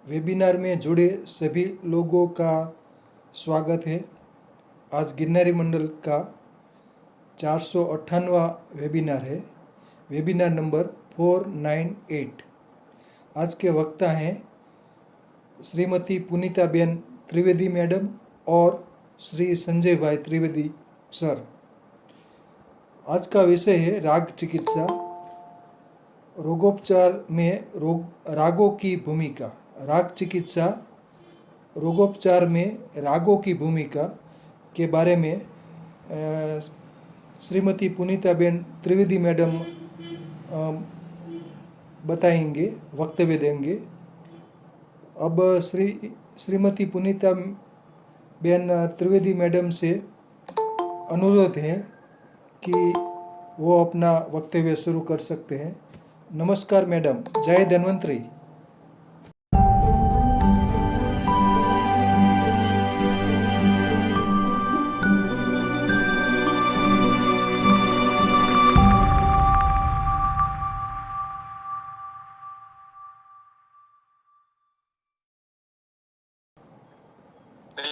Webinar में जुड़े सभी लोगों का स्वागत है। आज गिरनारी मंडल का 458वां वेबिनार है, वेबिनार नंबर 498। आज के वक्ता हैं श्रीमती पुनीताबेन त्रिवेदी मैडम और श्री संजय भाई त्रिवेदी सर। आज का विषय है राग चिकित्सा, रोगोपचार में रागों की भूमिका। राग चिकित्सा, रोगोपचार में रागों की भूमिका के बारे में श्रीमती पुनीताबेन त्रिवेदी मैडम बताएंगे, वक्तव्य देंगे। अब श्रीमती पुनीताबेन त्रिवेदी मैडम से अनुरोध है कि वो अपना वक्तव्य शुरू कर सकते हैं। नमस्कार मैडम, जय धन्वंतरी।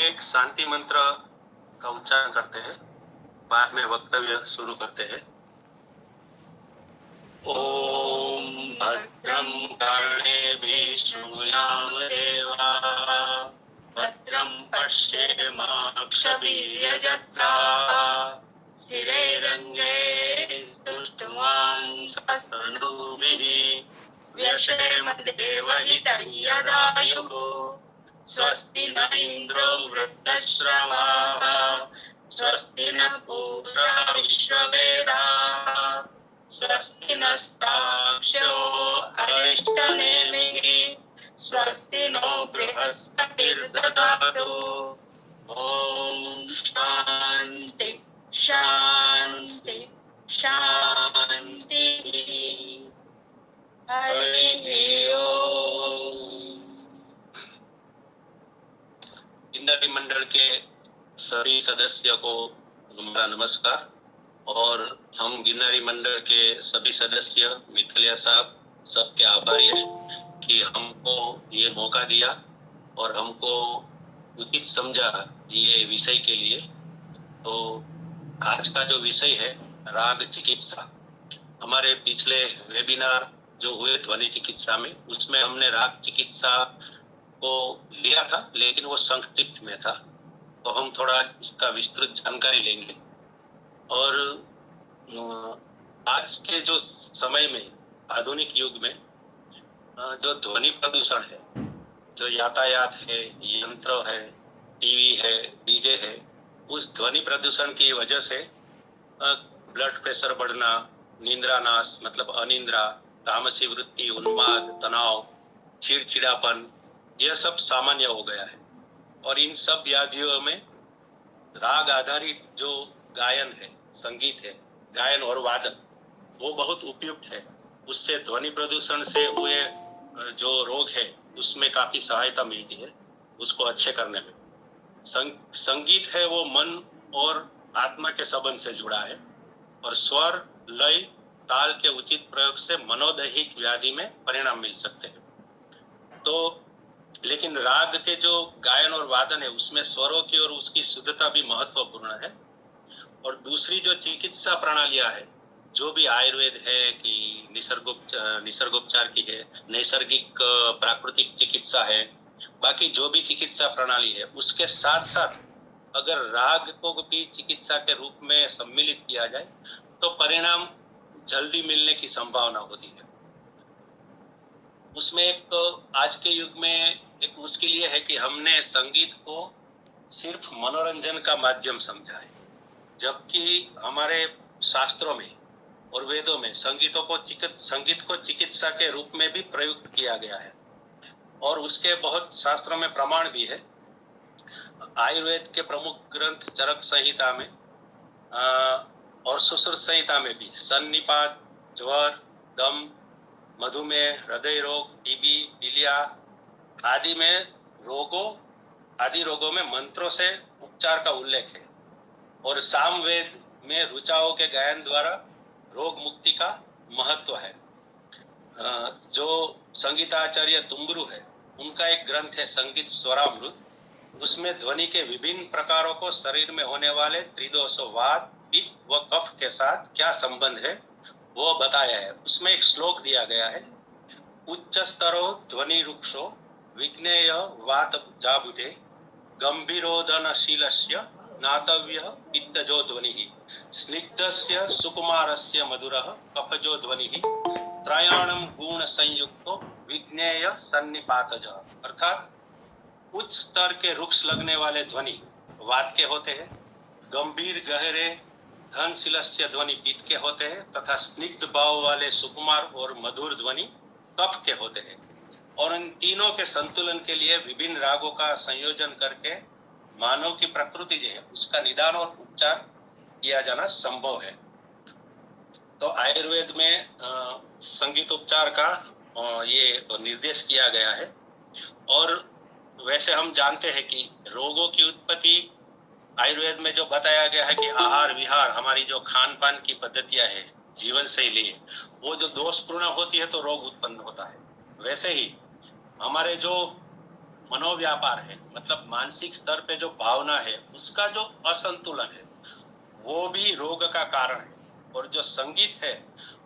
एक शांति मंत्र का उच्चारण करते हैं, बाद में वक्तव्य शुरू करते हैं। ओम भद्रं कर्णेभिः श्रूयामदेवाः, भद्रं पश्येमाक्षभिर्यजत्राः, स्थिरैरङ्गैस्तुष्टुवांसस्तनूभिः, व्यशेम देवहितं यदायुः। स्वस्ति न इंद्रो वृद्धश्रवाः, स्वस्ति न पूषा विश्ववेदाः, स्वस्ति नस्ताक्षो अरिष्टनेमिः, स्वस्ति नो बृहस्पतिर्दधातु। ओम शांति शांति शांति। हरि ओम। गिरनारी मंडल के सभी सदस्यों को मेरा नमस्कार। और हम गिरनारी मंडल के सभी सदस्य मिथलिया साहब सबके आभारी हैं कि हमको ये मौका दिया और हमको उचित समझा ये विषय के लिए। तो आज का जो विषय है राग चिकित्सा, हमारे पिछले वेबिनार जो हुए ध्वनि चिकित्सा में, उसमें हमने राग चिकित्सा को लिया था, लेकिन वो संक्षिप्त में था। तो हम थोड़ा इसका विस्तृत जानकारी लेंगे। और आज के जो समय में, आधुनिक युग में जो ध्वनि प्रदूषण है, जो यातायात है, यंत्र है, टीवी है, डीजे है, उस ध्वनि प्रदूषण की वजह से ब्लड प्रेशर बढ़ना, निंद्रा नाश मतलब अनिंद्रा, तामसी वृत्ति, उन्माद, तनाव, चिड़चिड़ापन, यह सब सामान्य हो गया है। और इन सब व्याधियों में राग आधारित जो गायन है, संगीत है, गायन और वादन, वो बहुत उपयुक्त है। उससे ध्वनि प्रदूषण से हुए जो रोग है उसमें काफी सहायता मिलती है, उसको अच्छे करने में। संगीत है वो मन और आत्मा के संबंध से जुड़ा है, और स्वर, लय, ताल के उचित प्रयोग से मनोदैहिक व्याधि में परिणाम मिल सकते हैं। तो लेकिन राग के जो गायन और वादन है उसमें स्वरों की और उसकी शुद्धता भी महत्वपूर्ण है। और दूसरी जो चिकित्सा प्रणालियां है, जो भी आयुर्वेद है कि निसर्गोपचार की है, नैसर्गिक प्राकृतिक चिकित्सा है, बाकी जो भी चिकित्सा प्रणाली है, उसके साथ साथ अगर राग को भी चिकित्सा के रूप में सम्मिलित किया जाए तो परिणाम जल्दी मिलने की संभावना होती है। उसमें एक आज के युग में एक मुश्किल ये है कि हमने संगीत को सिर्फ मनोरंजन का माध्यम समझा है, जबकि हमारे शास्त्रों में और वेदों में संगीत को चिकित्सा के रूप में भी प्रयुक्त किया गया है। और उसके बहुत शास्त्रों में प्रमाण भी है। आयुर्वेद के प्रमुख ग्रंथ चरक संहिता में और सुश्रुत संहिता में भी सन्निपात, ज्वर, दम, मधुमेह, हृदय रोग, टीबी, पीलिया आदि रोगों में मंत्रों से उपचार का उल्लेख है। और सामवेद में ऋचाओं के गायन द्वारा रोग मुक्ति का महत्व है। जो संगीताचार्य तुम्बरु है, उनका एक ग्रंथ है संगीत स्वरामृत। उसमें ध्वनि के विभिन्न प्रकारों को शरीर में होने वाले त्रिदोष वात, पित्त व कफ के साथ क्या संबंध है वो बताया है। उसमें एक श्लोक दिया गया है, उच्च स्तरो ध्वनि रुक्षो विज्ञेय वात जाबुते गंभीरोदनशीलस्य नातव्य पित्तजो ध्वनि स्निग्धस्य सुकुमारस्य मधुरः कफजो ध्वनि त्रयाणम गुण संयुक्तो विज्ञेय सन्निपातज। अर्थात उच्च स्तर के रुक्ष लगने वाले ध्वनि वात के होते हैं, गंभीर गहरे धनशीलस्य ध्वनि पित्त के होते हैं तथा स्निग्ध भाव वाले सुकुमार और मधुर ध्वनि कफ के होते हैं। और इन तीनों के संतुलन के लिए विभिन्न रागों का संयोजन करके मानव की प्रकृति जो है उसका निदान और उपचार किया जाना संभव है। तो आयुर्वेद में संगीतोपचार का ये निर्देश किया गया है। और वैसे हम जानते हैं कि रोगों की उत्पत्ति आयुर्वेद में जो बताया गया है कि आहार विहार, हमारी जो खान पान की पद्धतियां है, जीवन शैली है, वो जो दोषपूर्ण होती है तो रोग उत्पन्न होता है। वैसे ही हमारे जो मनोव्यापार है, मतलब मानसिक स्तर पे जो भावना है, उसका जो असंतुलन है वो भी रोग का कारण है। और जो संगीत है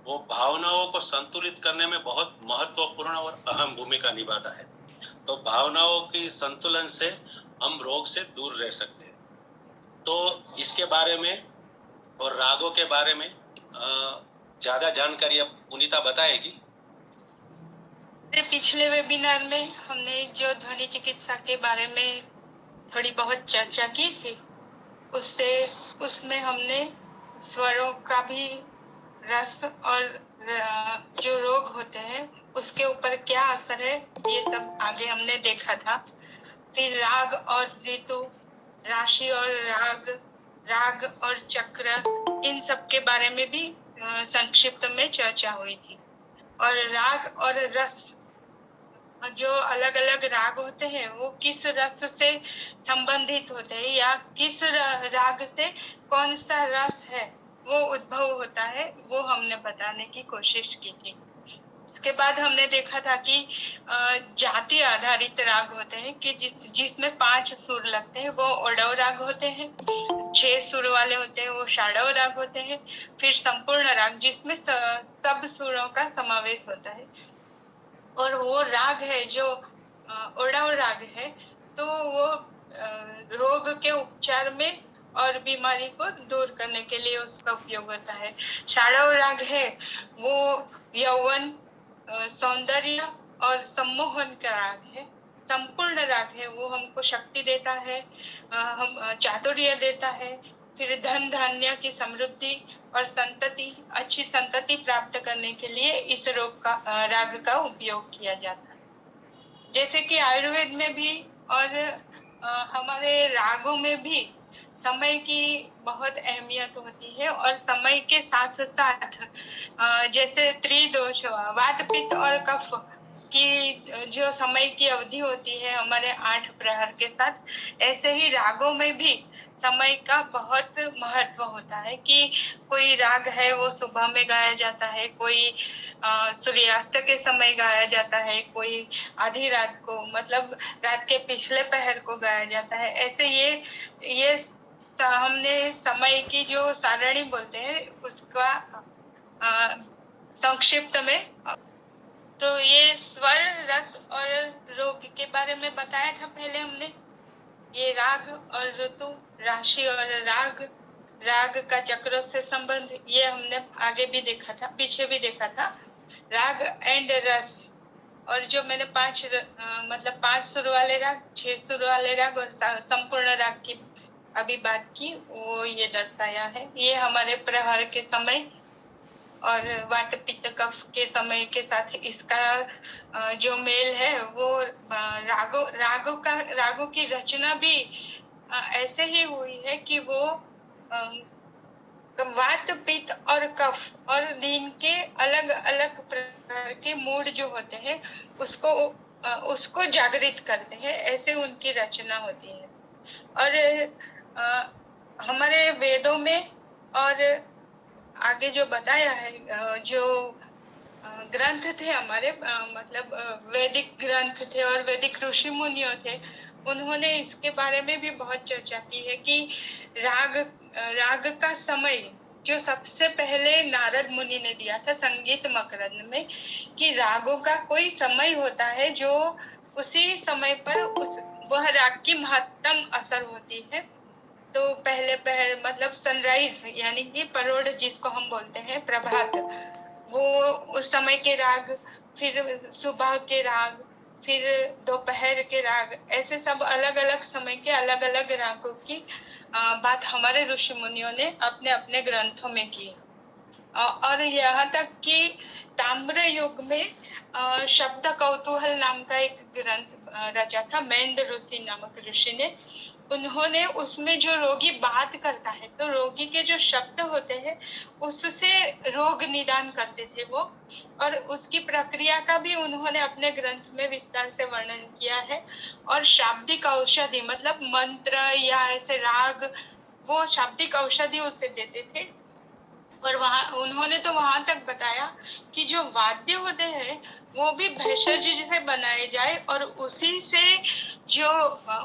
वो भावनाओं को संतुलित करने में बहुत महत्वपूर्ण और अहम भूमिका निभाता है। तो भावनाओं की संतुलन से हम रोग से दूर रह सकते हैं। तो इसके बारे में और रागों के बारे में ज्यादा जानकारी अब पुनीता बताएगी। पिछले वेबिनार में हमने जो ध्वनि चिकित्सा के बारे में थोड़ी बहुत चर्चा की थी, उसमें हमने स्वरों का भी रस और जो रोग होते हैं उसके ऊपर क्या असर है ये सब आगे हमने देखा था। फिर राग और ऋतु, राशि और राग और चक्र, इन सब के बारे में भी संक्षिप्त में चर्चा हुई थी। और राग और रस, जो अलग अलग राग होते हैं वो किस रस से संबंधित होते हैं या किस राग से कौन सा रस है वो उद्भव होता है, वो हमने बताने की कोशिश की थी। इसके बाद हमने देखा था कि जाति आधारित राग होते हैं कि जिसमें 5 सुर लगते हैं वो ओडव राग होते हैं, 6 सुर वाले होते हैं वो षाडव राग होते हैं, फिर संपूर्ण राग जिसमें सब सुरों का समावेश होता है। और वो राग है जो ओडव राग है तो वो रोग के उपचार में और बीमारी को दूर करने के लिए उसका उपयोग होता है। षाडव राग है वो यौवन, सौंदर्य और सम्मोहन का राग है। संपूर्ण राग है वो हमको शक्ति देता है, हम चातुर्य देता है, फिर धन धान्य की समृद्धि और अच्छी संतति प्राप्त करने के लिए इस राग का उपयोग किया जाता है। जैसे कि आयुर्वेद में भी और हमारे रागों में भी समय की बहुत अहमियत होती है। और समय के साथ साथ जैसे त्रिदोष, वात पित्त और कफ की जो समय की अवधि होती है हमारे 8 प्रहर के साथ, ऐसे ही रागों में भी समय का बहुत महत्व होता है कि कोई राग है वो सुबह में गाया जाता है, कोई सूर्यास्त के समय गाया जाता है, कोई आधी रात को, मतलब रात के पिछले पहर को गाया जाता है। ऐसे ये हमने समय की जो सारणी बोलते हैं उसका संक्षिप्त में, तो ये स्वर, रस और रोग के बारे में बताया था पहले हमने। ये राग और ऋतु, राशि और राग का चक्र से संबंध, ये हमने आगे भी देखा था, पीछे भी देखा था। राग एंड रस, और जो मैंने 5 सुर वाले राग, 6 सुर वाले राग और संपूर्ण राग की अभी बात की, वो ये दर्शाया है। ये हमारे प्रहर के समय और वात पित्त कफ के समय के साथ इसका जो मेल है वो रागों की रचना भी ऐसे ही हुई है कि वो वात पित्त और कफ और दिन के अलग अलग प्रकार के मूड जो होते हैं उसको जागृत करते हैं, ऐसे उनकी रचना होती है। और हमारे वेदों में और आगे जो बताया है, जो ग्रंथ थे हमारे, मतलब वैदिक ग्रंथ थे और वैदिक ऋषि मुनियों थे, उन्होंने इसके बारे में भी बहुत चर्चा की है कि राग का समय जो सबसे पहले नारद मुनि ने दिया था संगीत मकरंद में, कि रागों का कोई समय होता है जो उसी समय पर वह राग की महत्तम असर होती है। तो पहले मतलब सनराइज यानी कि परोढ़ जिसको हम बोलते हैं, प्रभात, वो उस समय के राग, फिर सुबह के राग, फिर दोपहर के राग, ऐसे सब अलग अलग समय के अलग अलग रागों की बात हमारे ऋषि मुनियों ने अपने अपने ग्रंथों में की। और यहाँ तक कि ताम्र युग में शब्द कौतूहल नाम का एक ग्रंथ रचा था मेंड ऋषि नामक ऋषि ने। उन्होंने उसमें जो रोगी बात करता है तो रोगी के जो शब्द होते हैं उससे रोग निदान करते थे वो, और उसकी प्रक्रिया का भी उन्होंने अपने ग्रंथ में विस्तार से वर्णन किया है। और शाब्दिक औषधि मतलब मंत्र या ऐसे राग, वो शाब्दिक औषधि उसे देते थे। और उन्होंने तो वहां तक बताया कि जो वाद्य होते हैं वो भी भेषज से बनाए जाए और उसी से जो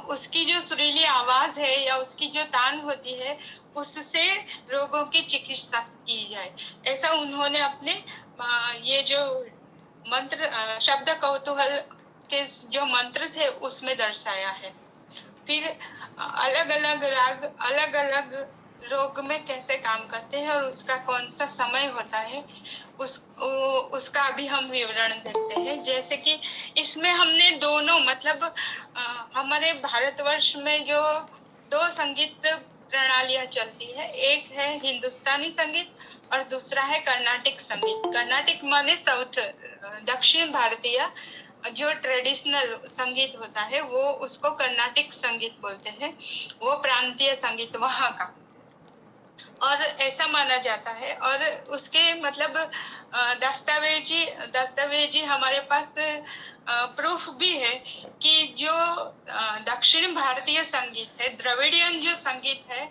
उसकी जो सुरीली आवाज है या उसकी जो तान होती है उससे रोगों की चिकित्सा की जाए। ऐसा उन्होंने अपने ये जो मंत्र शब्द कौतूहल के जो मंत्र थे उसमें दर्शाया है। फिर अलग अलग राग अलग अलग रोग में कैसे काम करते हैं और उसका कौन सा समय होता है उसका अभी हम विवरण देखते हैं। जैसे कि इसमें हमने दोनों मतलब हमारे भारतवर्ष में जो दो संगीत प्रणालियां चलती है, एक है हिंदुस्तानी संगीत और दूसरा है कर्नाटिक संगीत। कर्नाटिक माने साउथ, दक्षिण भारतीय जो ट्रेडिशनल संगीत होता है वो उसको कर्नाटिक संगीत बोलते हैं, वो प्रांतीय संगीत वहां का, और ऐसा माना जाता है। और उसके मतलब दस्तावेजी हमारे पास प्रूफ भी है कि जो दक्षिण भारतीय संगीत है, द्रविडियन जो संगीत है,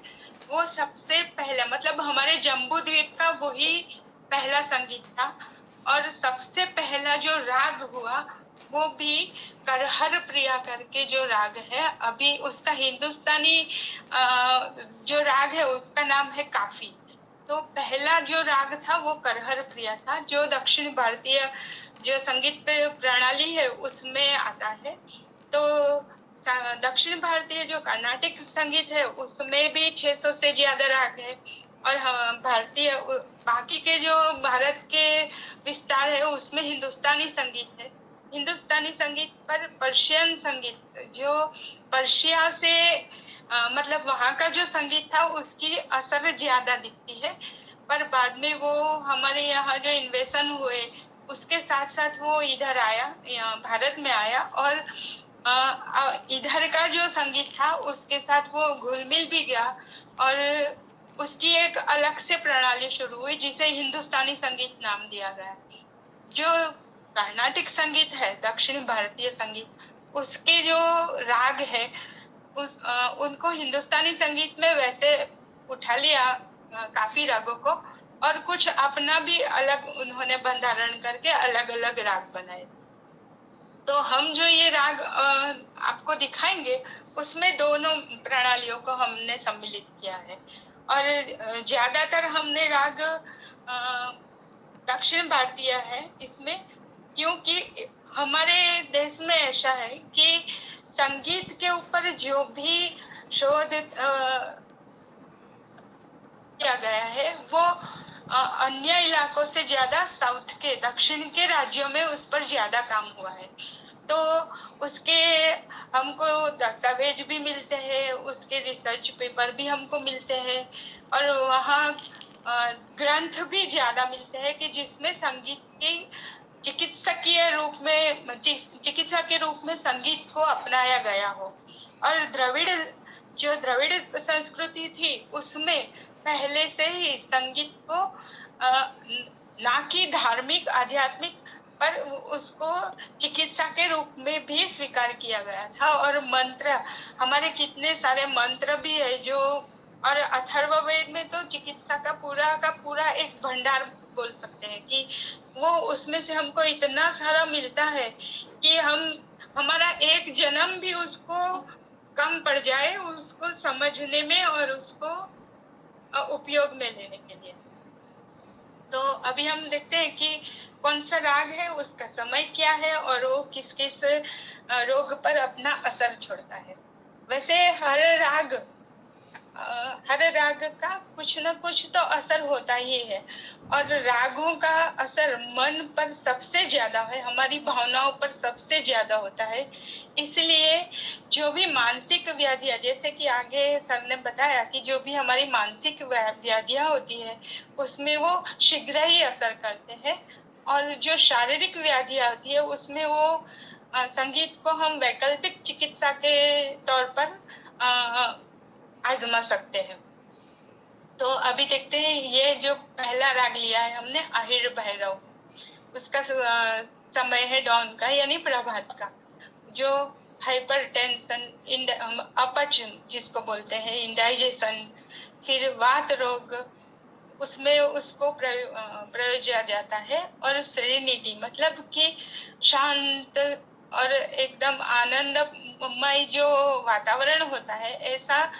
वो सबसे पहला मतलब हमारे जम्बू द्वीप का वही पहला संगीत था। और सबसे पहला जो राग हुआ वो भी करहर प्रिया करके जो राग है, अभी उसका हिंदुस्तानी जो राग है उसका नाम है काफी। तो पहला जो राग था वो करहर प्रिया था, जो दक्षिण भारतीय जो संगीत प्रणाली है उसमें आता है। तो दक्षिण भारतीय जो कर्नाटिक संगीत है उसमें भी 600 से ज्यादा राग है। और भारतीय बाकी के जो भारत के विस्तार है उसमें हिंदुस्तानी संगीत है। हिंदुस्तानी संगीत पर पर्शियन संगीत जो पर्शिया से मतलब वहां का जो संगीत था उसकी असर ज्यादा दिखती है, पर बाद में वो हमारे यहाँ जो इन्वेशन हुए उसके साथ साथ वो इधर आया, भारत में आया, और इधर का जो संगीत था उसके साथ वो घुल मिल भी गया और उसकी एक अलग से प्रणाली शुरू हुई जिसे हिंदुस्तानी संगीत नाम दिया गया। जो कर्नाटिक संगीत है, दक्षिण भारतीय संगीत, उसके जो राग है उनको हिंदुस्तानी संगीत में वैसे उठा लिया काफी रागों को, और कुछ अपना भी अलग उन्होंने बंधारण करके अलग अलग राग बनाए। तो हम जो ये राग आपको दिखाएंगे उसमें दोनों प्रणालियों को हमने सम्मिलित किया है। और ज्यादातर हमने राग दक्षिण भारतीय है इसमें, क्योंकि हमारे देश में ऐसा है कि संगीत के ऊपर जो भी शोध किया गया है वो अन्य इलाकों से ज्यादा साउथ के दक्षिण के राज्यों में उस पर ज्यादा काम हुआ है। तो उसके हमको दस्तावेज भी मिलते हैं, उसके रिसर्च पेपर भी हमको मिलते हैं, और वहाँ ग्रंथ भी ज्यादा मिलते हैं कि जिसमें संगीत की चिकित्सकीय रूप में चिकित्सा के रूप में संगीत को अपनाया गया हो। और द्रविड़ संस्कृति थी उसमें पहले से ही संगीत को ना कि धार्मिक आध्यात्मिक पर उसको चिकित्सा के रूप में भी स्वीकार किया गया था। और मंत्र, हमारे कितने सारे मंत्र भी है जो, और अथर्ववेद में तो चिकित्सा का पूरा एक भंडार बोल सकते हैं कि वो उसमें से हमको इतना सारा मिलता है कि हमारा एक जन्म भी उसको कम पड़ जाए उसको समझने में और उसको उपयोग में लेने के लिए। तो अभी हम देखते हैं कि कौन सा राग है, उसका समय क्या है और वो किस किस रोग पर अपना असर छोड़ता है। वैसे हर राग का कुछ न कुछ तो असर होता ही है और रागों का असर मन पर सबसे ज्यादा है, हमारी भावनाओं पर सबसे ज्यादा होता है। इसलिए जो भी मानसिक व्याधियां, जैसे कि आगे सर ने बताया कि जो भी हमारी मानसिक व्याधियां होती है उसमें वो शीघ्र ही असर करते हैं और जो शारीरिक व्याधियां होती है उसमें वो संगीत को हम वैकल्पिक चिकित्सा के तौर पर आजमा सकते हैं। तो अभी देखते हैं ये जो पहला राग लिया है हमने আহিर भैरव, उसका समय है डॉन का यानी प्रभात का, जो हाइपरटेंशन, अपच जिसको बोलते हैं, इंडाइजेशन, फिर वात रोग, उसमें उसको प्रयोजा जाता है। और सेरेनिटी मतलब कि शांत और एकदम आनंदमय जो वातावरण होता है, ऐसा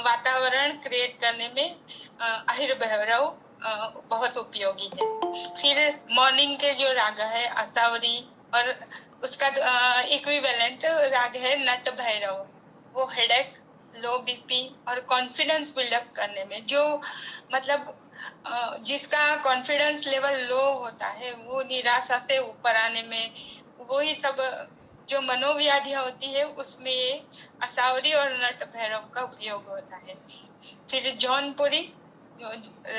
वातावरण क्रिएट करने में আহিर भैरव बहुत उपयोगी है। फिर मॉर्निंग के जो राग है आसावरी और उसका इक्विवेलेंट राग है नट भैरव, वो हेडेक, लो बीपी और कॉन्फिडेंस बिल्डअप करने में, जो मतलब जिसका कॉन्फिडेंस लेवल लो होता है वो निराशा से ऊपर आने में, वही सब जो मनोव्याधियां होती है उसमें ये आसावरी और नट भैरव का उपयोग होता है। फिर जौनपुरी जो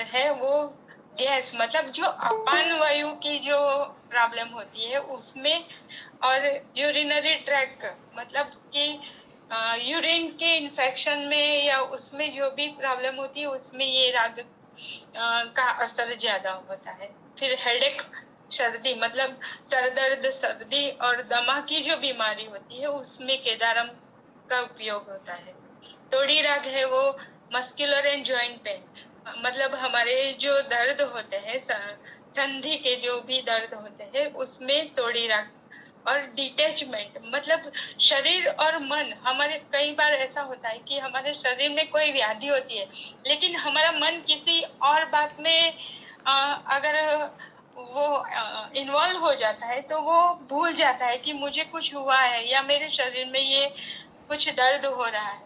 है वो गैस मतलब जो अपान वायु की जो प्रॉब्लम होती है उसमें, और यूरिनरी ट्रैक मतलब कि यूरिन के इन्फेक्शन में या उसमें जो भी प्रॉब्लम होती है उसमें ये राग का असर ज्यादा होता है। फिर हेडेक, सर्दी मतलब सर दर्द, सर्दी और दमा की जो बीमारी होती है उसमें केदारम का उपयोग होता है। तोड़ी राग है वो मस्कुलर एंड जॉइंट पेन, मतलब हमारे जो दर्द होते हैं, संधि के जो भी दर्द होते हैं उसमें तोड़ी राग। और डिटैचमेंट मतलब शरीर और मन, हमारे कई बार ऐसा होता है कि हमारे शरीर में कोई व्याधि होती है लेकिन हमारा मन किसी और बात में अगर वो इन्वॉल्व हो जाता है तो वो भूल जाता है कि मुझे कुछ हुआ है या मेरे शरीर में ये कुछ दर्द हो रहा है।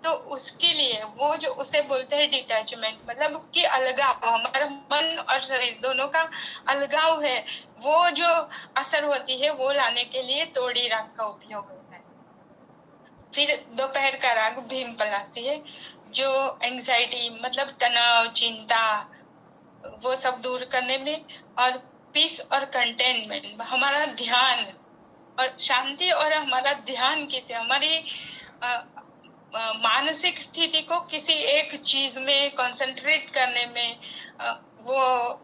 तो उसके लिए वो जो उसे बोलते हैं डिटैचमेंट, मतलब कि अलगाव, हमारा मन और शरीर दोनों का अलगाव है, वो जो असर होती है वो लाने के लिए तोड़ी राग का उपयोग होता है। फिर दोपहर का राग भीम पलासी है, जो एंजाइटी मतलब तनाव, चिंता वो सब दूर करने में, और पीस और कंटेनमेंट, हमारा ध्यान और शांति और हमारा ध्यान किसी हमारी मानसिक स्थिति को किसी एक चीज में कंसंट्रेट करने में वो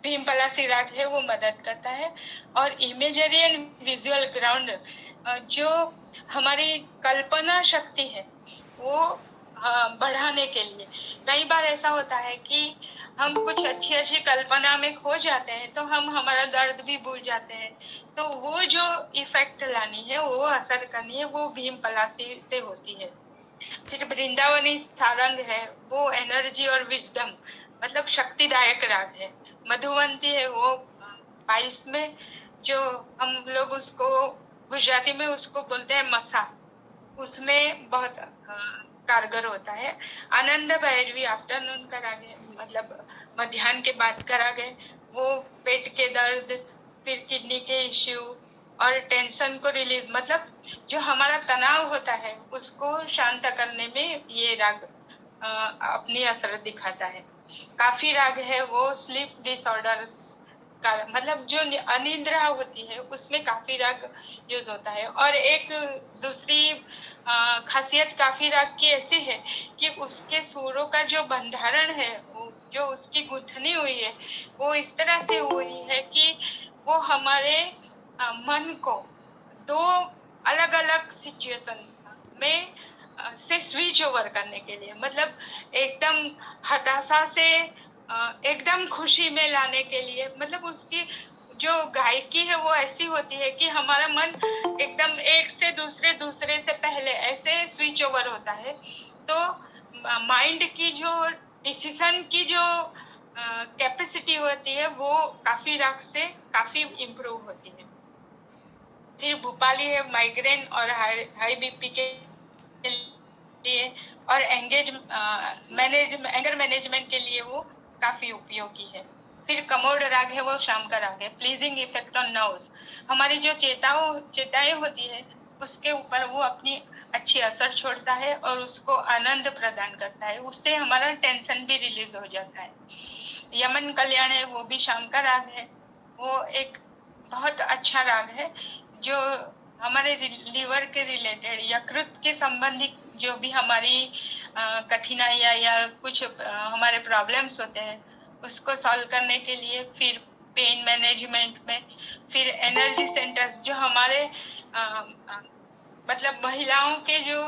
भीम पलासी राग है वो मदद करता है। और इमेजरी एंड विजुअल ग्राउंड, जो हमारी कल्पना शक्ति है वो बढ़ाने के लिए, कई बार ऐसा होता है कि हम कुछ अच्छी अच्छी कल्पना में खो जाते हैं तो हम हमारा दर्द भी भूल जाते हैं, तो वो जो इफेक्ट लानी है, वो असर करनी है, वो भीम पलासी से होती है। फिर वृंदावनी सारंग है वो एनर्जी और विजडम मतलब शक्तिदायक राग है। मधुवंती है वो 22 में, जो हम लोग उसको गुजराती में उसको बोलते हैं मसा, उसमें बहुत कारगर होता है। आनंद भैरवी आफ्टरनून का राग है, मतलब मध्याह्न के बाद का राग है, वो पेट के दर्द, फिर किडनी के इश्यू और टेंशन को रिलीज मतलब जो हमारा तनाव होता है उसको शांत करने में ये राग अपनी असर दिखाता है। काफी राग है वो स्लीप डिसऑर्डर का, मतलब जो अनिद्रा होती है उसमें काफी राग यूज होता है। और एक दूसरी खासियत काफी राग की ऐसी है कि उसके सुरों का जो बंधारण है, जो उसकी गुंथनी हुई है वो इस तरह से हुई है कि वो हमारे मन को दो अलग अलग सिचुएशन में से स्विच ओवर करने के लिए, मतलब एकदम हताशा से एकदम खुशी में लाने के लिए, मतलब उसकी जो गायकी है वो ऐसी होती है कि हमारा मन एकदम एक से दूसरे, दूसरे से पहले ऐसे स्विच ओवर होता है। तो माइंड की जो डिसीजन की जो कैपेसिटी होती है वो काफी राग से काफी इम्प्रूव होती है। फिर भोपाली है माइग्रेन और हाई बीपी के लिए, और एंगर मैनेजमेंट के लिए वो काफी उपयोगी है। फिर कमोड राग है, वो शाम का राग है। प्लीजिंग इफेक्ट ऑन नर्व्स, हमारी जो चेताएं होती है उसके ऊपर वो अपनी अच्छी असर छोड़ता है और उसको आनंद प्रदान करता है, उससे हमारा टेंशन भी रिलीज हो जाता है। यमन कल्याण है, वो भी शाम का राग है। वो एक बहुत अच्छा राग है जो हमारे लीवर के रिलेटेड, यकृत के संबंधित जो भी हमारी कठिनाइयां या कुछ हमारे प्रॉब्लम्स होते हैं उसको सॉल्व करने के लिए, फिर पेन मैनेजमेंट में, फिर एनर्जी सेंटर्स जो हमारे मतलब महिलाओं के जो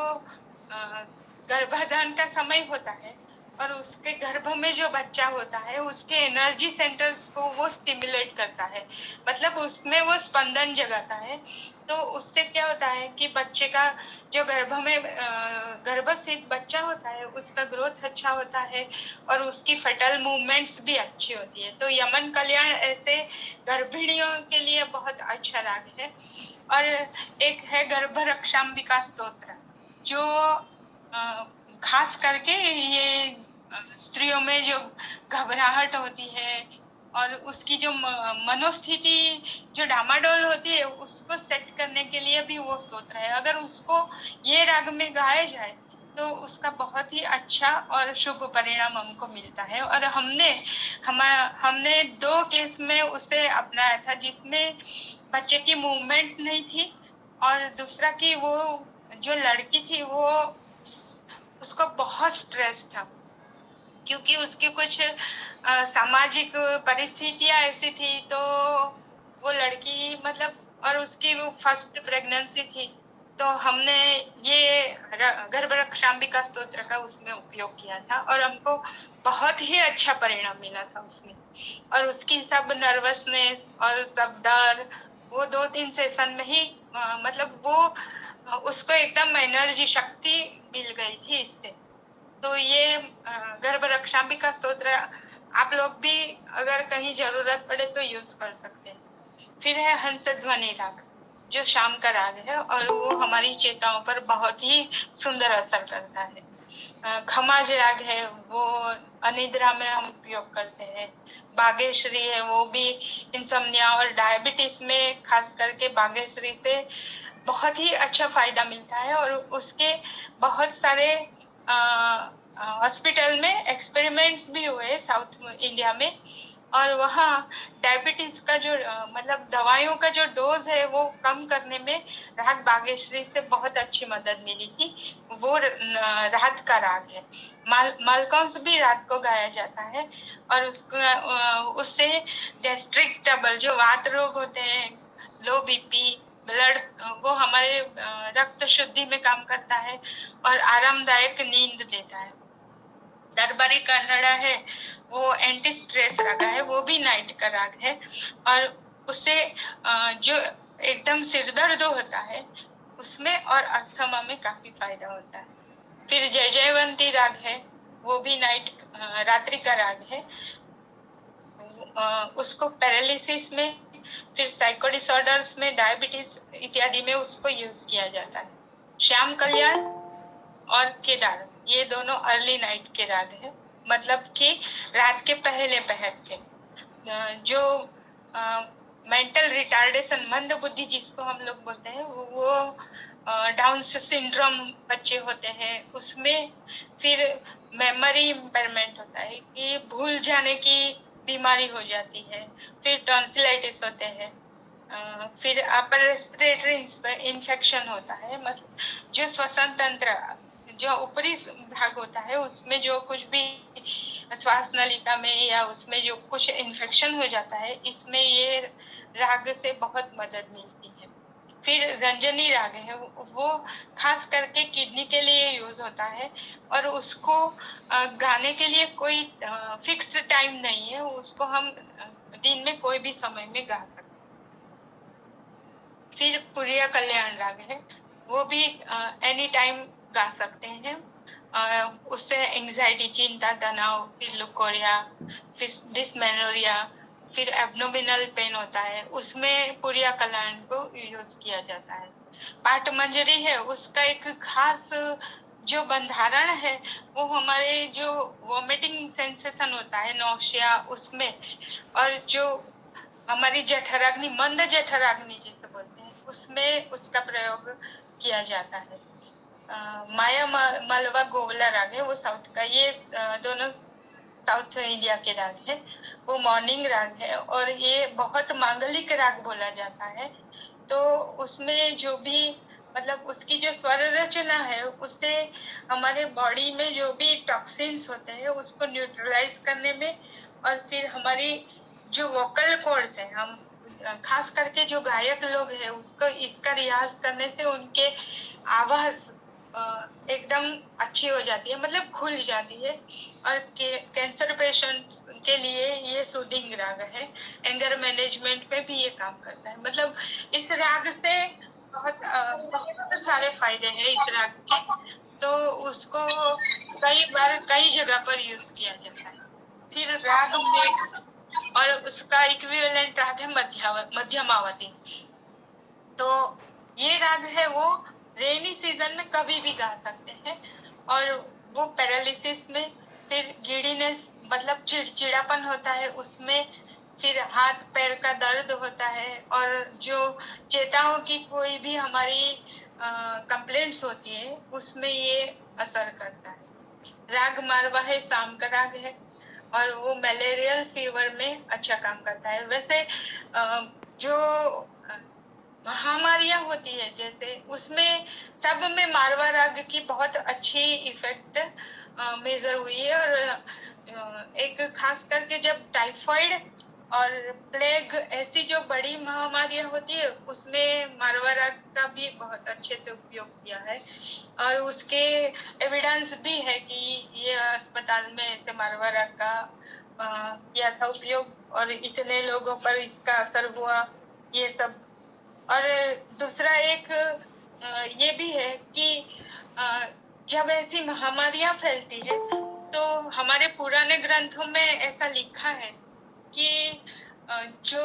गर्भाधान का समय होता है और उसके गर्भ में जो बच्चा होता है उसके एनर्जी सेंटर्स को वो स्टिमुलेट करता है, मतलब उसमें वो स्पंदन जगाता है। तो उससे क्या होता है कि बच्चे का जो गर्भस्थित बच्चा होता है उसका ग्रोथ अच्छा होता है और उसकी फटल मूवमेंट्स भी अच्छी होती है। तो यमन कल्याण ऐसे गर्भिणियों के लिए बहुत अच्छा राग है। और एक है गर्भ रक्षाम्बिका स्तोत्र, जो खास करके ये स्त्रियों में जो घबराहट होती है और उसकी जो मनोस्थिति जो डामाडोल होती है उसको सेट करने के लिए भी वो स्तोत्र है। अगर उसको ये राग में गाया जाए तो उसका बहुत ही अच्छा और शुभ परिणाम हमको मिलता है। और हमने 2 केस में उसे अपनाया था, जिसमें बच्चे की मूवमेंट नहीं थी और दूसरा कि वो जो लड़की थी वो उसको बहुत स्ट्रेस था, क्योंकि उसकी कुछ सामाजिक परिस्थितियां ऐसी थी। तो वो लड़की मतलब, और उसकी वो फर्स्ट प्रेगनेंसी थी, तो हमने ये गर्भ रक्षाम्बिका स्तोत्र का उसमें उपयोग किया था और हमको बहुत ही अच्छा परिणाम मिला था उसमें। और उसकी सब नर्वसनेस और सब डर वो 2-3 सेशन में ही मतलब वो उसको एकदम एनर्जी शक्ति मिल गई थी इससे। तो ये गर्भ रक्षाम्बिका स्तोत्र आप लोग भी अगर कहीं जरूरत पड़े तो यूज कर सकते हैं। फिर है हंस ध्वनि राग, जो शाम का राग है और वो हमारी चेताओं पर बहुत ही सुंदर असर करता है। खमाज राग है, वो अनिद्रा में हम उपयोग करते हैं। बागेश्वरी है, वो भी इंसोम्निया और डायबिटीज में खास करके बागेश्वरी से बहुत ही अच्छा फायदा मिलता है और उसके बहुत सारे हॉस्पिटल में एक्सपेरिमेंट्स भी हुए साउथ इंडिया में, और वहाँ डायबिटीज का जो मतलब दवाइयों का जो डोज है वो कम करने में राग बागेश्वरी से बहुत अच्छी मदद मिली थी। वो रात का राग है। मालकंस भी रात को गाया जाता है और उससे गैस्ट्रिक ट्रबल, जो वात रोग होते हैं, लो बीपी, ब्लड, वो हमारे रक्त शुद्धि में काम करता है और आरामदायक नींद देता है। दरबारी कन्नड़ा है, वो एंटी स्ट्रेस राग है, वो भी नाइट का राग है और उससे जो एकदम सिर दर्द होता है उसमें और अस्थमा में काफी फायदा होता है। फिर जय जयवंती राग है, वो भी रात्रि का राग है। उसको पैरालिसिस में, फिर साइको डिसऑर्डर्स में, डायबिटीज इत्यादि में उसको यूज किया जाता है। श्याम कल्याण और केदार, ये दोनों अर्ली नाइट के राग है, मतलब कि रात के पहले पहर के। जो मेंटल रिटार्डेशन, मंद बुद्धि जिसको हम लोग बोलते हैं, वो डाउन सिंड्रोम बच्चे होते हैं उसमें, फिर मेमोरी इम्पेयरमेंट होता है कि भूल जाने की बीमारी हो जाती है, फिर टॉन्सिलाइटिस होते हैं, फिर अपर रेस्पिरेटरी इन्फेक्शन होता है, मतलब जो श्वसन तंत्र, जो ऊपरी भाग होता है उसमें जो कुछ भी श्वास नलिका में या उसमें जो कुछ इन्फेक्शन हो जाता है, इसमें ये राग से बहुत मदद मिलती है। फिर रंजनी राग है, वो खास करके किडनी के लिए यूज होता है और उसको गाने के लिए कोई फिक्स्ड टाइम नहीं है, उसको हम दिन में कोई भी समय में गा सकते हैं। फिर पुरिया कल्याण राग है, वो भी एनी टाइम गा सकते हैं। उससे एंजाइटी, चिंता, तनाव, फिर लुकोरिया, फिर डिसमेनोरिया, फिर एब्डोमिनल पेन होता है, उसमें पुरिया कल्याण को यूज किया जाता है। पाट मंजरी है, उसका एक खास जो बंधारण है वो हमारे जो वॉमिटिंग सेंसेशन होता है, नौशिया, उसमें, और जो हमारी जठराग्नि, मंद जठराग्नि जिसे बोलते हैं, उसमें उसका प्रयोग किया जाता है। माया मालवा गोवला राग है, वो साउथ का, ये दोनों साउथ इंडिया के राग है। वो मॉर्निंग राग है और ये बहुत मांगलिक राग बोला जाता है। तो उसमें जो भी मतलब उसकी जो स्वर रचना है, उससे हमारे बॉडी में जो भी टॉक्सिन्स होते हैं उसको न्यूट्रलाइज करने में, और फिर हमारी जो वोकल कॉर्ड्स है, हम खास करके जो गायक लोग हैं उसको इसका रियाज करने से उनके आवाज एकदम अच्छी हो जाती है, मतलब खुल जाती है। और कैंसर पेशेंट के लिए ये सूदिंग राग है। एंगर मैनेजमेंट में भी ये काम करता है। मतलब इस राग से बहुत सारे फायदे हैं इस राग के, तो उसको कई बार कई जगह पर यूज किया जाता है। फिर राग मेघ, और उसका इक्विवेलेंट राग है मध्यमावती। तो ये राग है वो रेनी सीजन में कभी भी गा सकते हैं, और वो पैरालिसिस में, फिर गिडीनेस मतलब चिड़चिड़ापन होता है उसमें, फिर हाथ पैर का दर्द होता है, और जो चेताओं की कोई भी हमारी कंप्लेंट्स होती है उसमें ये असर करता है। राग मारवा है, शाम का राग है, और वो मलेरियल फीवर में अच्छा काम करता है। वैसे जो महामारियां होती है जैसे, उसमें सब में मारवा राग की बहुत अच्छी इफेक्ट मेजर हुई है। और एक खास करके जब टाइफाइड और प्लेग ऐसी जो बड़ी महामारियां होती है उसमें मारवा राग का भी बहुत अच्छे से उपयोग किया है, और उसके एविडेंस भी है कि ये अस्पताल में ऐसे मारवा राग का किया था उपयोग, और इतने लोगों पर इसका असर हुआ, ये सब। और दूसरा एक ये भी है कि जब ऐसी महामारियां फैलती है तो हमारे पुराने ग्रंथों में ऐसा लिखा है कि जो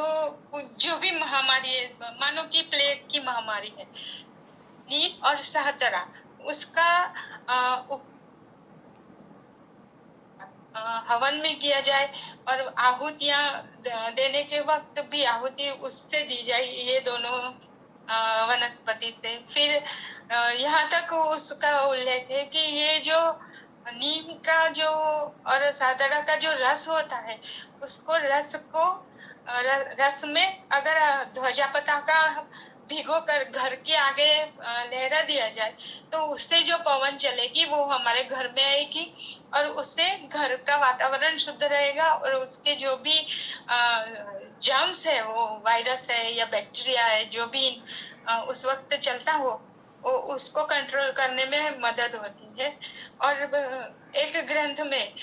जो भी महामारी है, मानो कि प्लेग की महामारी है, नीम और सहतरा, उसका हवन में किया जाए, और आहुतियां देने के वक्त भी आहुति उससे दी जाए, ये दोनों वनस्पति से। फिर यहाँ तक उसका उल्लेख है कि ये जो नीम का जो और सादरा का जो रस होता है, उसको रस में अगर ध्वजा पताका भिगो कर घर के आगे लहरा दिया जाए तो उससे जो पवन चलेगी वो हमारे घर में आएगी, और उससे घर का वातावरण शुद्ध रहेगा, और उसके जो भी जर्म्स है, वो वायरस है या बैक्टीरिया है, जो भी उस वक्त चलता हो, उसको कंट्रोल करने में मदद होती है। और एक ग्रंथ में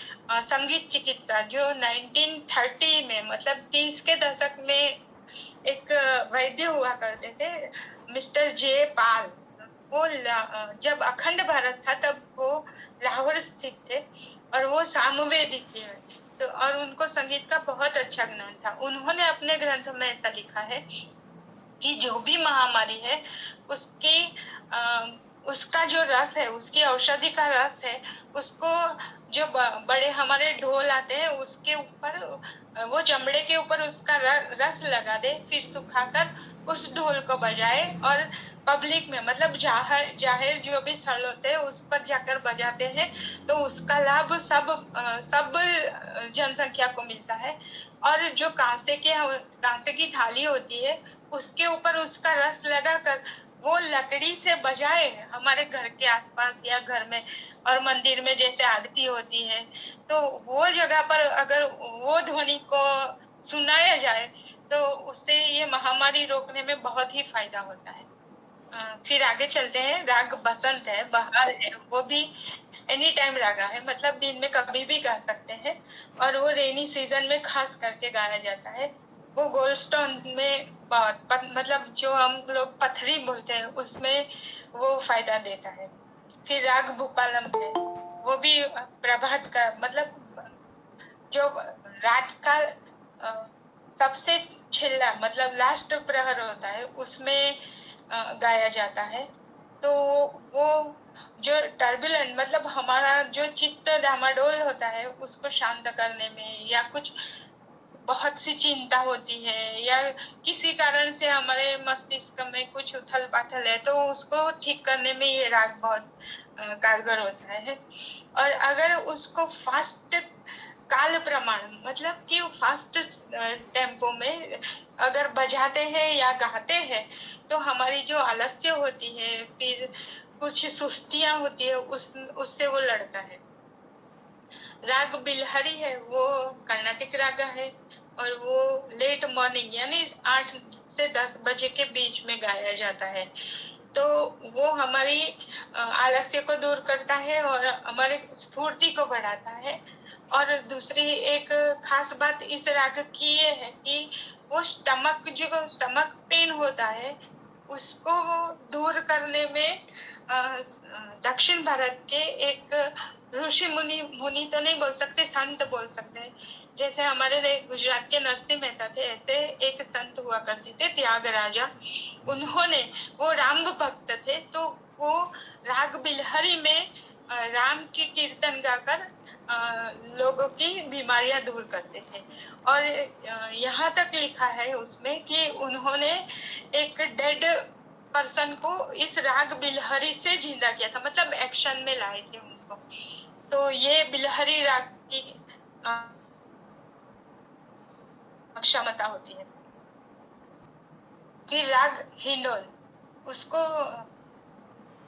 संगीत चिकित्सा जो 1930 में, मतलब 30 के दशक में एक वैद्य हुआ करते थे, मिस्टर जे पाल, वो जब अखंड भारत था तब वो लाहौर स्थित थे, और वो सामवेदी थे। तो और उनको संगीत का बहुत अच्छा ज्ञान था। उन्होंने अपने ग्रंथ में ऐसा लिखा है कि जो भी महामारी है उसका जो रस है, उसकी औषधि का रस है, उसको जो बड़े हमारे ढोल आते हैं उसके ऊपर, वो चमड़े के ऊपर उसका रस लगा दे, फिर सुखाकर उस ढोल को बजाए, और पब्लिक में, मतलब जाहिर जो भी स्थल होते हैं उस पर जाकर बजाते हैं, तो उसका लाभ सब जनसंख्या को मिलता है। और जो कांसे की थाली होती है उसके ऊपर उसका रस लगाकर वो लकड़ी से बजाए हमारे घर के आसपास या घर में, और मंदिर में जैसे आरती होती है, तो वो जगह पर अगर वो ध्वनि को सुनाया जाए तो उससे ये महामारी रोकने में बहुत ही फायदा होता है। फिर आगे चलते हैं। राग बसंत है, बहार है, वो भी एनी टाइम रागा है, मतलब दिन में कभी भी गा सकते हैं और वो रेनी सीजन में खास करके गाया जाता है। वो गोल्डस्टोन में मतलब जो हम लोग पथरी बोलते हैं उसमें वो फायदा देता है। फिर राग भूपालम है, वो भी प्रभात का मतलब जो रात का सबसे छिल्ला मतलब लास्ट प्रहर होता है उसमें गाया जाता है। तो वो जो टर्बुलेंट मतलब हमारा जो चित्त डामाडोल होता है उसको शांत करने में, या कुछ बहुत सी चिंता होती है या किसी कारण से हमारे मस्तिष्क में कुछ उथल पाथल है तो उसको ठीक करने में ये राग बहुत कारगर होता है। और अगर उसको फास्ट काल प्रमाण मतलब कि फास्ट टेम्पो में अगर बजाते हैं या गाते हैं तो हमारी जो आलस्य होती है, फिर कुछ सुस्तियां होती है, उससे वो लड़ता है। राग बिलहरी है, वो कर्नाटिक राग है और वो लेट मॉर्निंग यानी 8 से 10 बजे के बीच में गाया जाता है। तो वो हमारी आलस्य को दूर करता है और हमारे स्फूर्ति को बढ़ाता है। और दूसरी एक खास बात इस राग की ये है कि वो जो स्टमक पेन होता है उसको दूर करने में दक्षिण भारत के एक ऋषि मुनि तो नहीं बोल सकते, संत बोल सकते हैं। जैसे हमारे गुजरात के नरसिंह मेहता थे, ऐसे एक संत हुआ करते थे त्यागराजा। उन्होंने वो राम भक्त थे तो वो राग बिलहरी में राम की कीर्तन गाकर लोगों की बीमारियां दूर करते थे। और यहाँ तक लिखा है उसमें कि उन्होंने एक डेड पर्सन को इस राग बिलहरी से जिंदा किया था, मतलब एक्शन में लाए थे उनको। तो ये बिलहरी राग की क्षमता होती है। फिर राग हिंडोल, उसको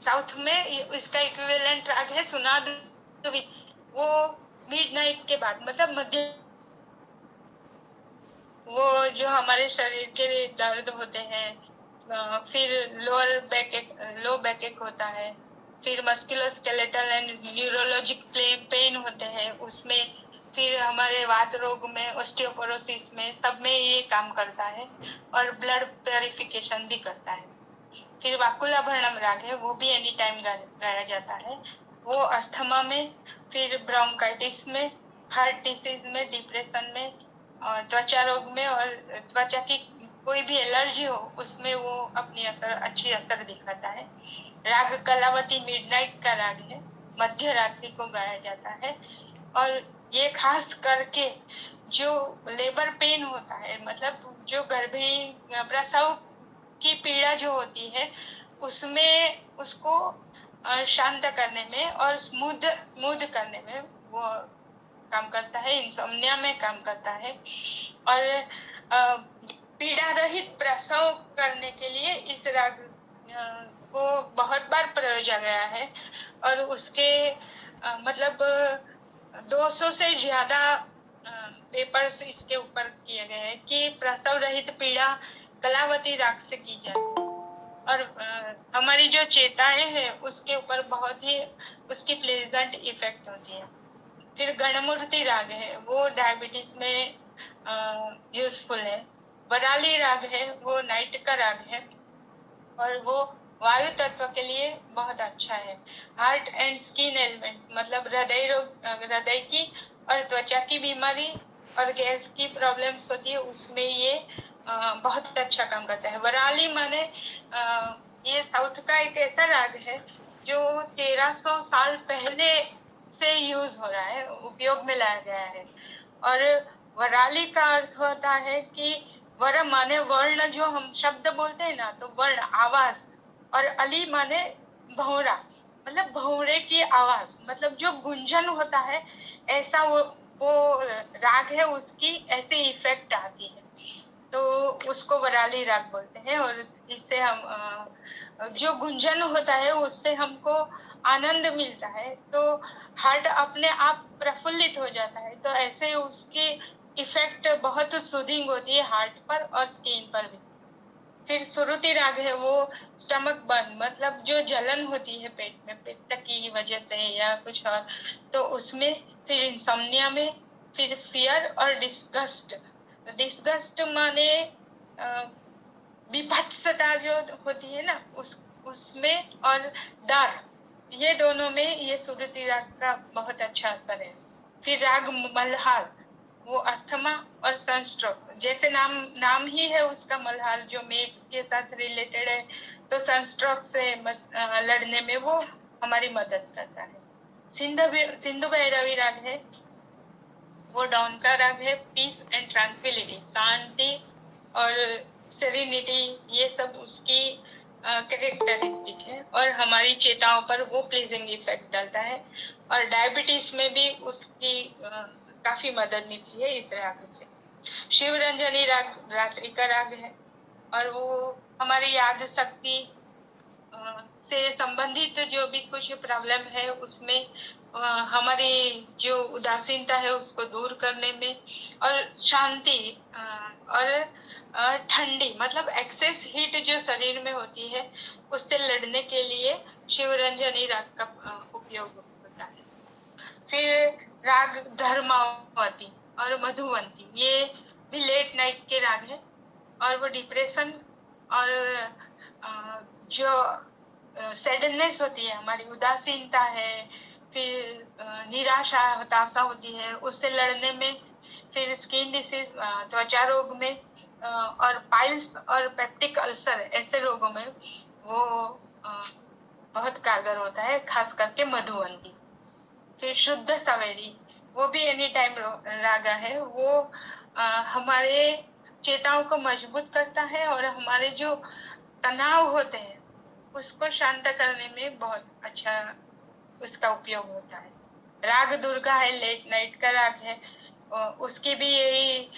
साउथ में इसका इक्विवेलेंट राग है सुनाद। वो मिडनाइट के बाद मतलब मध्य, वो जो हमारे शरीर के दर्द होते हैं, फिर लो बैक एक होता है, फिर मस्कुलोस्केलेटल एंड न्यूरोलॉजिक पेन होते हैं उसमें, फिर हमारे वात रोग में, ऑस्टियोपोरोसिस में, सब में ये काम करता है और ब्लड प्योरिफिकेशन भी करता है। फिर वाकुलाभरणम राग है, वो भी एनी टाइम गाया जाता है। वो अस्थमा में, फिर ब्रोंकाइटिस में, हार्ट डिसीज में, डिप्रेशन में, त्वचा रोग में और त्वचा की कोई भी एलर्जी हो उसमें वो अपनी अच्छी असर दिखाता है। राग कलावती मिडनाइट का राग है, मध्य रात्रि को गाया जाता है। और ये खास करके जो लेबर पेन होता है, मतलब जो गर्भी प्रसव की पीड़ा जो होती है उसमें उसको शांत करने में और स्मूथ करने में वो काम करता है, इंसोम्निया में काम करता है। और पीड़ा रहित प्रसव करने के लिए इस राग को बहुत बार प्रयोजा गया है और उसके मतलब 200 से ज्यादा पेपर्स इसके ऊपर किए गए हैं कि प्रसव रहित पीड़ा कलावती राग से की जाए। और हमारी जो चेताएं हैं उसके ऊपर बहुत ही उसकी प्लेजेंट इफेक्ट होती है। फिर गणमूर्ति राग है, वो डायबिटीज में यूजफुल है। वराली राग है, वो नाइट का राग है और वो वायु तत्व के लिए बहुत अच्छा है। हार्ट एंड स्किन एलिमेंट्स मतलब हृदय रोग, हृदय की और त्वचा की बीमारी और गैस की प्रॉब्लम्स होती है उसमें ये बहुत अच्छा काम करता है। वराली माने ये साउथ का एक ऐसा राग है जो 1300 साल पहले से यूज हो रहा है, उपयोग में लाया गया है। और वराली का अर्थ होता है कि वर माने वर्ण, जो हम शब्द बोलते हैं ना तो वर्ण आवाज, और अली माने भौरा मतलब भौरे की आवाज, मतलब जो गुंजन होता है ऐसा वो राग है, उसकी ऐसे इफेक्ट आती है तो उसको वराली राग बोलते हैं। और इससे हम जो गुंजन होता है उससे हमको आनंद मिलता है तो हार्ट अपने आप प्रफुल्लित हो जाता है। तो ऐसे उसकी इफेक्ट बहुत सूदिंग होती है हार्ट पर और स्किन पर भी। फिर सुरुति राग है, वो स्टमक बर्न, मतलब जो जलन होती है पेट में पित्त की वजह से या कुछ और, तो उसमें। फिर इंसोम्निया में, फिर फियर और डिस्गस्ट। डिस्गस्ट माने विभत्सता जो होती है ना, उसमें, और डर, ये दोनों में ये सुरुति राग का बहुत अच्छा असर है। फिर राग मल्हार, वो अस्थमा और सनस्ट्रोक, जैसे नाम ही है उसका, मल्हार जो मेघ के साथ रिलेटेड है, तो सनस्ट्रोक से लड़ने में वो हमारी मदद करता है। सिंधु भैरवी राग है, वो डाउन का राग है। पीस एंड ट्रांक्विलिटी, शांति और सेरेनिटी, ये सब उसकी कैरेक्टरिस्टिक है, और हमारी चेताओं पर वो प्लीजिंग इफेक्ट डालता है। और डायबिटीज में भी उसकी काफी मदद मिलती है इस राग से। शिव रंजनी राग रात्रि का राग है, और वो हमारी याद शक्ति से संबंधित जो भी कुछ प्रॉब्लम है उसमें, हमारी जो उदासीनता है उसको दूर करने में, और शांति और ठंडी, मतलब एक्सेस हीट जो शरीर में होती है उससे लड़ने के लिए शिवरंजनी राग का उपयोग होता है। फिर राग धर्मावती और मधुवंती, ये भी लेट नाइट के राग है, और वो डिप्रेशन और जो सैडनेस होती है, हमारी उदासीनता है, फिर निराशा हताशा होती है, उससे लड़ने में। फिर स्किन डिसीज, त्वचा रोग में, और पाइल्स और पेप्टिक अल्सर, ऐसे रोगों में वो बहुत कारगर होता है, खास करके मधुवंती। फिर शुद्ध सवेरी, वो भी एनी टाइम रागा है, वो हमारे चेताओं को मजबूत करता है, और हमारे जो तनाव होते हैं उसको शांत करने में बहुत अच्छा उसका उपयोग होता है। राग दुर्गा है, लेट नाइट का राग है, उसकी भी यही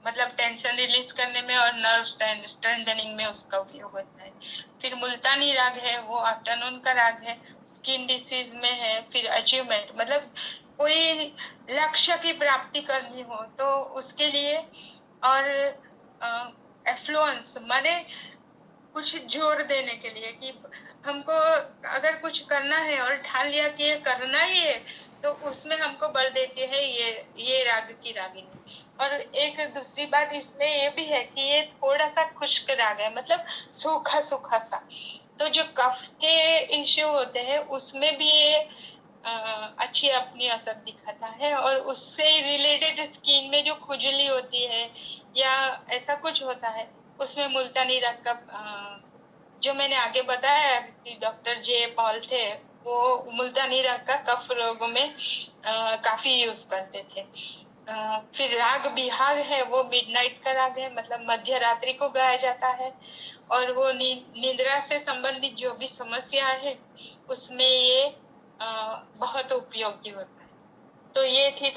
मतलब टेंशन रिलीज करने में और नर्व स्ट्रेंथनिंग में उसका उपयोग होता है। फिर मुल्तानी राग है, वो आफ्टरनून का राग है, स्किन डिसीज में है। फिर अचीवमेंट, मतलब कोई लक्ष्य की प्राप्ति करनी हो तो उसके लिए, और एफ्लुएंस माने कुछ जोर देने के लिए, कि हमको अगर कुछ करना है और ठान लिया कि ये करना ही है, तो उसमें हमको बल देती है ये राग की रागिनी। और एक दूसरी बात इसमें ये भी है कि ये थोड़ा सा खुश्क राग है, मतलब सूखा सूखा सा, तो जो कफ के इश्यू होते हैं उसमें भी ये अच्छी अपनी असर दिखाता है। और उससे रिलेटेड स्किन में जो खुजली होती है या ऐसा कुछ होता है, उसमें मुल्तानी राग का जो मैंने आगे बताया कि डॉक्टर जे पॉल थे, वो मुल्तानी राग का कफ रोगों में काफी यूज करते थे। फिर राग बिहाग है, वो मिडनाइट का राग है, मतलब मध्य रात्रि को गाया जाता है, और वो निद्रा से संबंधित जो भी समस्या है उसमें ये बहुत उपयोगी होता है। तो ये थी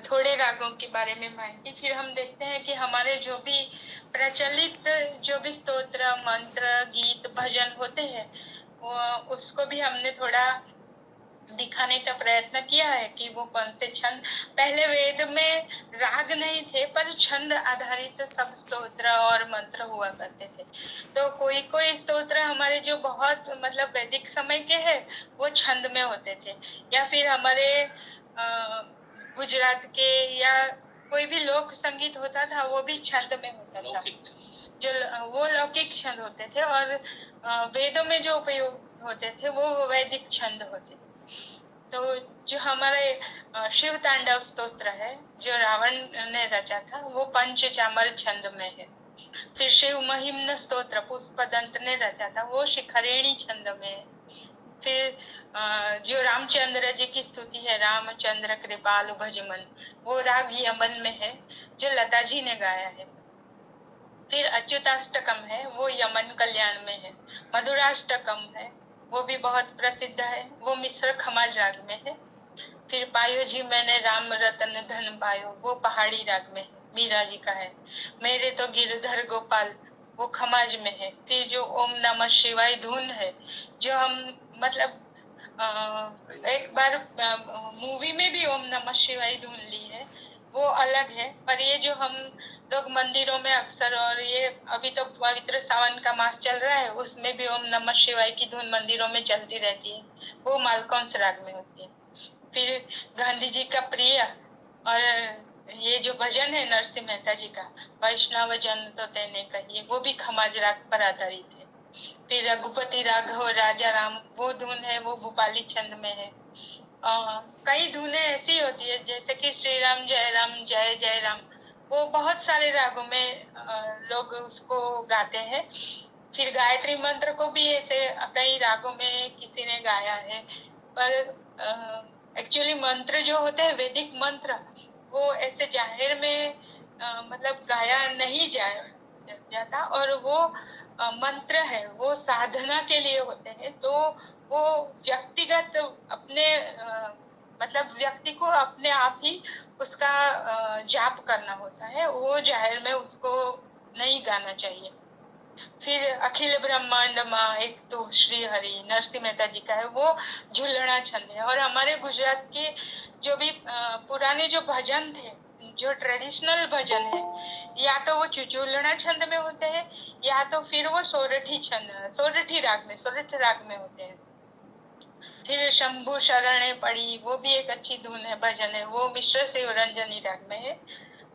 थोड़े रागों के बारे में माहिती। फिर हम देखते हैं कि हमारे जो भी प्रचलित जो भी स्तोत्र, मंत्र, गीत, भजन होते हैं, वो उसको भी हमने थोड़ा दिखाने का प्रयत्न किया है कि वो कौन से छंद। पहले वेद में राग नहीं थे, पर छंद आधारित सब स्तोत्र और मंत्र हुआ करते थे। तो कोई कोई स्तोत्र हमारे जो बहुत मतलब वैदिक समय के हैं वो छंद में होते थे, या फिर हमारे गुजरात के या कोई भी लोक संगीत होता था वो भी छंद में होता था, जो वो लौकिक छंद होते थे। और वेदों में जो उपयोग होते थे वो वैदिक छंद होते थे। तो जो हमारे शिव तांडव स्तोत्र है जो रावण ने रचा था, वो पंचचामर छंद में है। फिर शिव महिम्न स्तोत्र पुष्पदंत ने रचा था, वो शिखरेणी छंद में है। फिर जो रामचंद्र जी की स्तुति है, रामचंद्र कृपालु भजमन, वो राग यमन में है जो लता जी ने गाया है। फिर अच्युताष्टकम है, वो यमन कल्याण में है। मधुराष्टकम है, वो भी बहुत प्रसिद्ध है, वो मिश्र खमाज राग में है। फिर पायो जी मैंने राम रतन धन पायो, वो पहाड़ी राग में है, मीरा जी का है। मेरे तो गिरधर गोपाल, वो खमाज में है। फिर जो ओम नमः शिवाय धुन है, जो हम मतलब एक बार मूवी में भी ओम नमः शिवाय धुन ली है, वो अलग है। पर ये जो हम लोग मंदिरों में अक्सर, और ये अभी तो पवित्र सावन का मास चल रहा है, उसमें भी ओम नमः शिवाय की धुन मंदिरों में चलती रहती है, वो मालकौंस राग में होती है। फिर गांधी जी का प्रिय और ये जो भजन है नरसिंह मेहता जी का, वैष्णव जन तो तेने कहिए, वो भी खमाज राग पर आधारित है। फिर रघुपति राघव राजा राम, वो धुन है, वो भूपाली छंद में है। कई धुनें ऐसी होती है जैसे कि श्री राम जय जय राम, वो बहुत सारे रागों में लोग उसको गाते हैं। फिर गायत्री मंत्र को भी ऐसे कई रागों में किसी ने गाया है, पर एक्चुअली मंत्र जो होते हैं वैदिक मंत्र, वो ऐसे जाहिर में मतलब गाया नहीं जाता, और वो मंत्र है, वो साधना के लिए होते हैं। तो वो व्यक्तिगत अपने मतलब व्यक्ति को अपने आप ही उसका जाप करना होता है, वो जाहिर में उसको नहीं गाना चाहिए। फिर अखिल ब्रह्मांड माँ एक तो श्री हरि नरसिंह मेहता जी का है, वो झूलना छंद है। और हमारे गुजरात के जो भी पुराने जो भजन थे, जो ट्रेडिशनल भजन है, या तो वो झूलना छंद में होते हैं, या तो फिर वो सोरठी राग में होते हैं। फिर शंभु शरणे पड़ी, वो भी एक अच्छी धुन है, भजन है, वो मिश्र शिव रंजनी राग में है।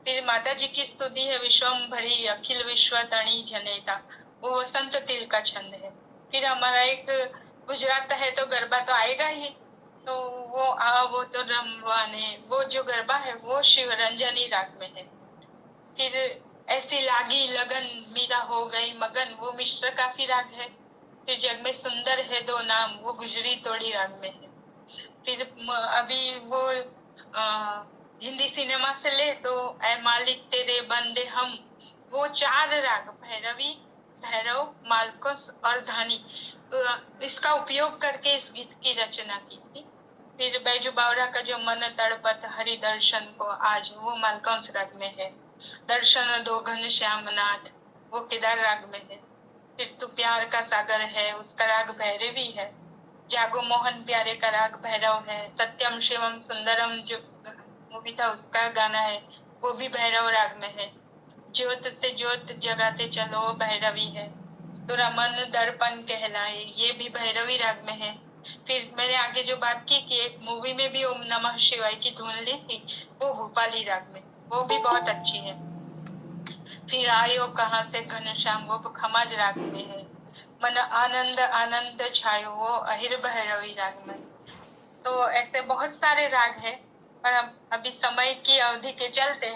फिर माता जी की स्तुति है, विश्वम्भरी अखिल विश्व तणी जनेता, वो वसंत तिल का छंद है। फिर हमारा एक गुजरात है तो गरबा तो आएगा ही, तो वो तो रमवाने, वो जो गरबा है वो शिव रंजनी राग में है। फिर ऐसी लागी लगन मीरा हो गई मगन, वो मिश्र काफी राग है। फिर जग में सुंदर है दो नाम, वो गुजरी तोड़ी राग में है। फिर अभी वो हिंदी सिनेमा से ले तो ऐ मालिक तेरे बंदे हम, वो 4 राग भैरवी, भैरव, मालकोस और धानी, इसका उपयोग करके इस गीत की रचना की थी। फिर बैजू बावरा का जो मन तड़पत हरि दर्शन को आज, वो मालकंस राग में है। दर्शन दो घन श्यामनाथ, वो केदार राग में है। फिर तू प्यार का सागर है, उसका राग भैरवी है। जागो मोहन प्यारे का राग भैरव है। सत्यम शिवम सुंदरम जो मूवी था उसका गाना है, वो भी भैरव राग में है। ज्योत से ज्योत जगाते चलो, भैरवी है। तुरा मन दर्पण कहलाए, ये भी भैरवी राग में है। फिर मैंने आगे जो बात की कि एक मूवी में भी ओम नमः शिवाय की धुन ली थी, वो भूपाली राग में, वो भी बहुत अच्छी है। फिर आयो कहाँ से घनश्याम, वो खमाज राग में है। मन आनंद आनंद छायो, वो अहिर भैरवी राग में। तो ऐसे बहुत सारे राग हैं, पर अभी समय की अवधि के चलते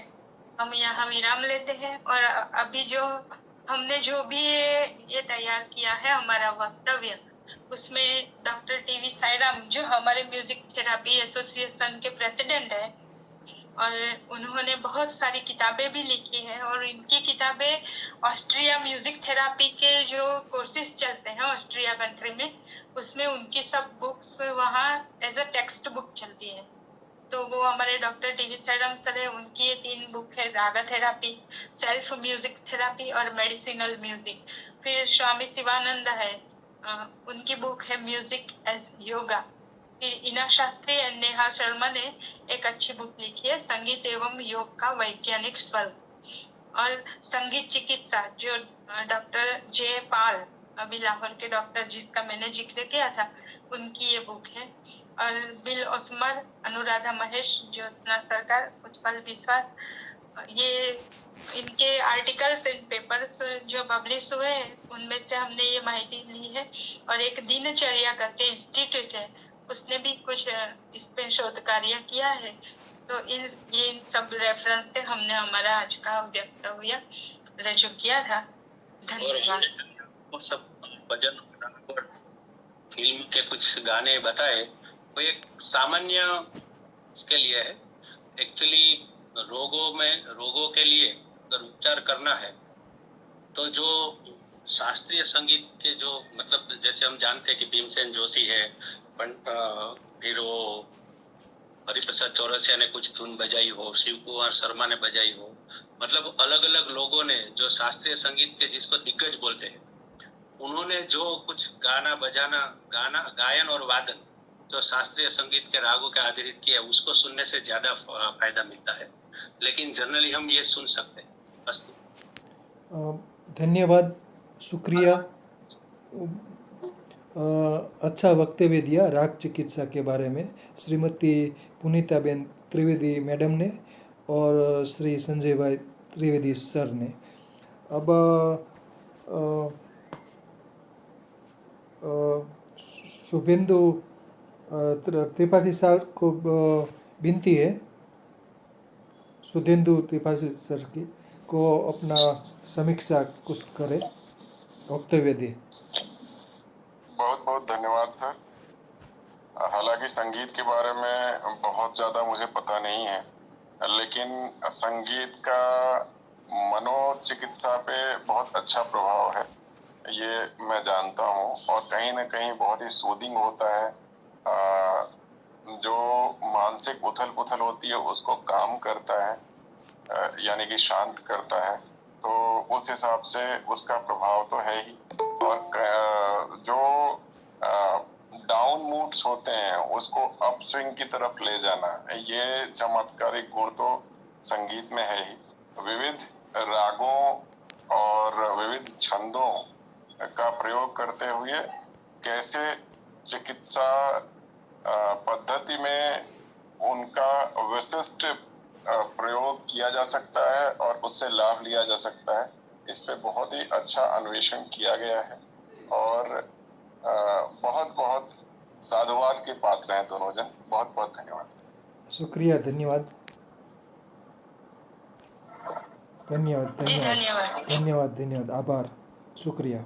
हम यहाँ विराम लेते हैं। और अभी जो हमने जो भी ये तैयार किया है हमारा वक्तव्य, उसमें डॉक्टर टीवी साईराम जो हमारे म्यूजिक थेरापी एसोसिएशन के प्रेसिडेंट है, और उन्होंने बहुत सारी किताबें भी लिखी हैं, और इनकी किताबें ऑस्ट्रिया म्यूजिक थेरापी के जो कोर्सेज चलते हैं ऑस्ट्रिया कंट्री में, उसमें उनकी सब बुक्स वहाँ एज अ टेक्स्ट बुक चलती है। तो वो हमारे डॉक्टर टीवी साईराम सर है, उनकी ये 3 बुक है, रागा थेरापी, सेल्फ म्यूजिक थेरापी और मेडिसिनल म्यूजिक। फिर स्वामी शिवानंद है, उनकी बुक है म्यूजिक एज योगा। फिर इना शास्त्री और नेहा शर्मा ने एक अच्छी बुक लिखी है, संगीत एवं योग का वैज्ञानिक स्वरूप। और संगीत चिकित्सा जो डॉक्टर जे पाल, अभी लाहौर के डॉक्टर जिसका मैंने जिक्र किया था, उनकी ये बुक है। और बिल ओस्मर, अनुराधा महेश, ज्योत्ना सरकार, उत्पल विश्वास, ये इनके आर्टिकल्स एंड पेपर्स जो पब्लिश हुए हैं, उनमें से हमने ये माहिती ली है। और एक दिनचर्या करके इंस्टीट्यूट है, उसने भी कुछ इस पे शोध कार्य किया है। तो इन सब रेफरेंस से हमने हमारा आज का वक्तव्य रजू किया था। धन्यवाद। वो सब भजन और फिल्म के कुछ गाने बताए, वो एक सामान्य इसके लिए है। एक्चुअली रोगों के लिए अगर उपचार करना है तो जो शास्त्रीय संगीत के जो मतलब जैसे हम जानते हैं कि भीमसेन जोशी है, फिर वो हरिप्रसाद चौरसिया ने कुछ धुन बजाई हो, शिव कुमार शर्मा ने बजाई हो, मतलब अलग अलग लोगों ने जो शास्त्रीय संगीत के जिसको दिग्गज बोलते हैं, उन्होंने जो कुछ गायन और वादन जो शास्त्रीय संगीत के रागों के आधारित किया, उसको सुनने से ज्यादा फायदा मिलता है। लेकिन जनरली हम ये सुन सकते हैं, अस्तु। धन्यवाद, शुक्रिया। अच्छा वक्तव्य दिया राग चिकित्सा के बारे में श्रीमती पुनीताबेन त्रिवेदी मैडम ने और श्री संजय भाई त्रिवेदी सर ने। अब शुभेंदु त्रिपाठी सर को विनती है, सुधेंदु त्रिपाठी सर की को अपना समीक्षा कुछ करे, वक्तव्य दे। बहुत बहुत धन्यवाद सर। हालांकि संगीत के बारे में बहुत ज़्यादा मुझे पता नहीं है, लेकिन संगीत का मनोचिकित्सा पे बहुत अच्छा प्रभाव है, ये मैं जानता हूँ। और कहीं ना कहीं बहुत ही सूदिंग होता है, जो मानसिक उथल पुथल होती है उसको काम करता है, यानी कि शांत करता है। तो उस हिसाब से उसका प्रभाव तो है ही। और जो डाउन मूड्स होते हैं उसको अप स्विंग की तरफ ले जाना, ये चमत्कारिक गुण तो संगीत में है ही। विविध रागों और विविध छंदों का प्रयोग करते हुए कैसे चिकित्सा पद्धति में उनका विशिष्ट प्रयोग किया जा सकता है और उससे लाभ लिया जा सकता है, इस पे बहुत ही अच्छा अन्वेषण किया गया है। और बहुत बहुत साधुवाद के पात्र हैं दोनों जन। बहुत बहुत धन्यवाद। शुक्रिया, धन्यवाद, धन्यवाद, जी धन्यवाद, धन्यवाद। धन्यवाद, धन्यवाद, आभार, शुक्रिया।